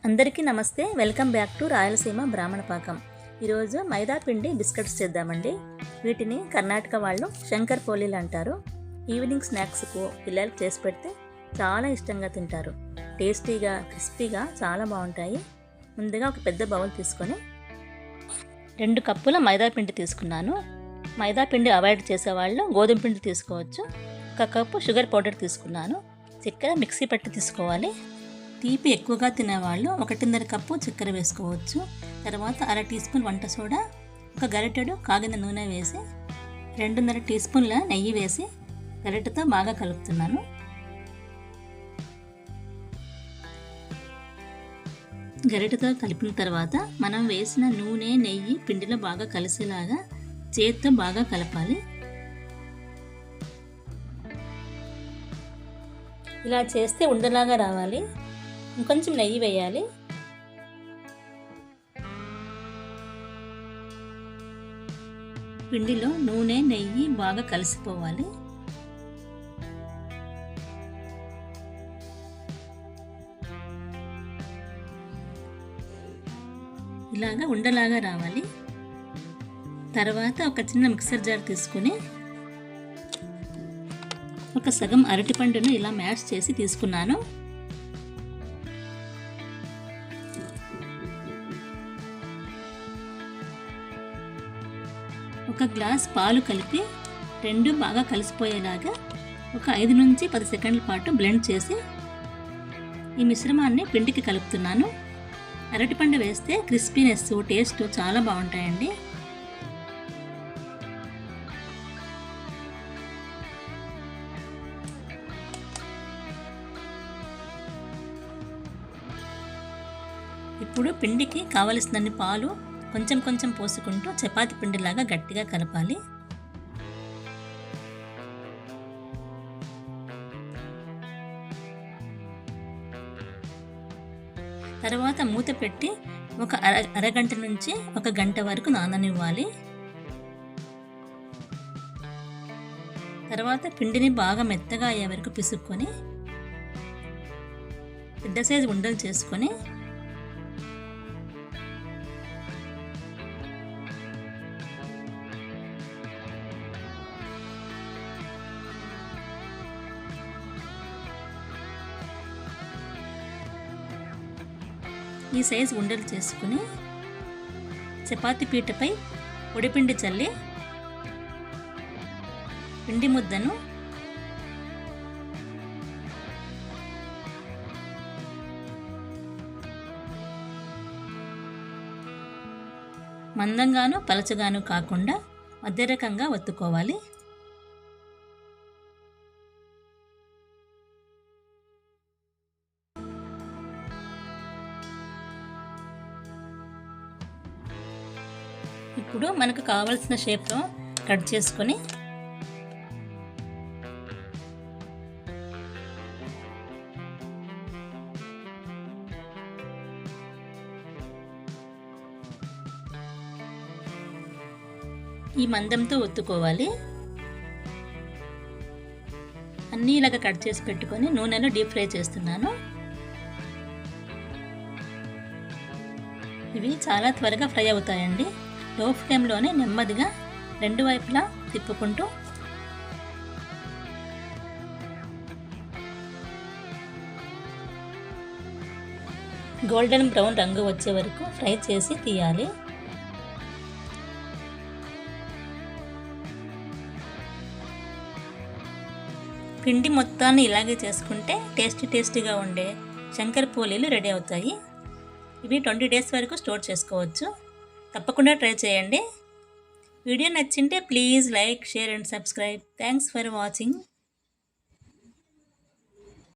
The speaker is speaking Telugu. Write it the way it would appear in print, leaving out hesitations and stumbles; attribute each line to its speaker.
Speaker 1: అందరికీ నమస్తే. వెల్కమ్ బ్యాక్ టు రాయలసీమ బ్రాహ్మణ పాకం. ఈరోజు మైదా పిండి బిస్కెట్స్ చేద్దామండి. వీటిని కర్ణాటక వాళ్ళు శంకర్ పోలీలు అంటారు. ఈవినింగ్ స్నాక్స్కు పిల్లలకు చేసి పెడితే చాలా ఇష్టంగా తింటారు. టేస్టీగా క్రిస్పీగా చాలా బాగుంటాయి. ముందుగా ఒక పెద్ద బౌల్ తీసుకొని 2 కప్పుల మైదా పిండి తీసుకున్నాను. మైదా పిండి అవాయిడ్ చేసేవాళ్ళు గోధుమ పిండి తీసుకోవచ్చు. 1 కప్పు షుగర్ పౌడర్ తీసుకున్నాను. చక్కెర మిక్సీ పట్టి తీసుకోవాలి. తీపి ఎక్కువగా తినేవాళ్ళు 1.5 కప్పు చక్కెర వేసుకోవచ్చు. తర్వాత 1/2 టీ స్పూన్ వంట సోడా, 1 గరిటెడు కాగిన నూనె వేసి 2.5 టీ స్పూన్ల నెయ్యి వేసి గరిటెతో బాగా కలుపుతున్నాను. గరిటెతో కలిపిన తర్వాత మనం వేసిన నూనె నెయ్యి పిండిలో బాగా కలిసేలాగా చేతితో బాగా కలపాలి. ఇలా చేస్తే ఉండలాగా రావాలి. ఇంకొంచెం నెయ్యి వేయాలి. పిండిలో నూనె నెయ్యి బాగా కలిసిపోవాలి. ఇలాగా ఉండలాగా రావాలి. తర్వాత ఒక చిన్న మిక్సర్ జార్ తీసుకుని ఒక సగం అరటిపండును ఇలా మ్యాష్ చేసి తీసుకున్నాను. ఒక గ్లాస్ పాలు కలిపి 2 బాగా కలిసిపోయేలాగా ఒక 5 నుంచి 10 సెకండ్ల పాటు బ్లెండ్ చేసి ఈ మిశ్రమాన్ని పిండికి కలుపుతున్నాను. అరటిపండు వేస్తే క్రిస్పీనెస్ టేస్ట్ చాలా బాగుంటాయండి. ఇప్పుడు పిండికి కావలసినన్ని పాలు కొంచెం కొంచెం పోసుకుంటూ చపాతీ పిండిలాగా గట్టిగా కలపాలి. తర్వాత మూత పెట్టి ఒక అరగంట నుంచి 1 గంట వరకు నాననివ్వాలి. తర్వాత పిండిని బాగా మెత్తగా అయ్యే వరకు పిసుక్కొని పెద్ద సైజు ఉండలు చేసుకొని ఈ సైజు ఉండలు చేసుకుని చపాతీ పీటపై పొడిపిండి చల్లి పిండి ముద్దను మందంగాను పలచగాను కాకుండా మధ్య రకంగా ఒత్తుకోవాలి. ఇప్పుడు మనకు కావలసిన షేప్లో కట్ చేసుకొని ఈ మందంతో ఒత్తుకోవాలి. అన్నీ ఇలాగ కట్ చేసి పెట్టుకొని నూనెలో డీప్ ఫ్రై చేస్తున్నాను. ఇవి చాలా త్వరగా ఫ్రై అవుతాయండి. లో ఫ్లేమ్లోనే నెమ్మదిగా 2 వైపులా తిప్పుకుంటూ గోల్డెన్ బ్రౌన్ రంగు వచ్చే వరకు ఫ్రై చేసి తీయాలి. పిండి మొత్తాన్ని ఇలాగే చేసుకుంటే టేస్టీగా ఉండే శంకర్ పోలీలు రెడీ అవుతాయి. ఇవి 20 డేస్ వరకు స్టోర్ చేసుకోవచ్చు. తప్పకుండా ట్రై చేయండి. వీడియో నచ్చింటే please like, share and subscribe. Thanks for watching.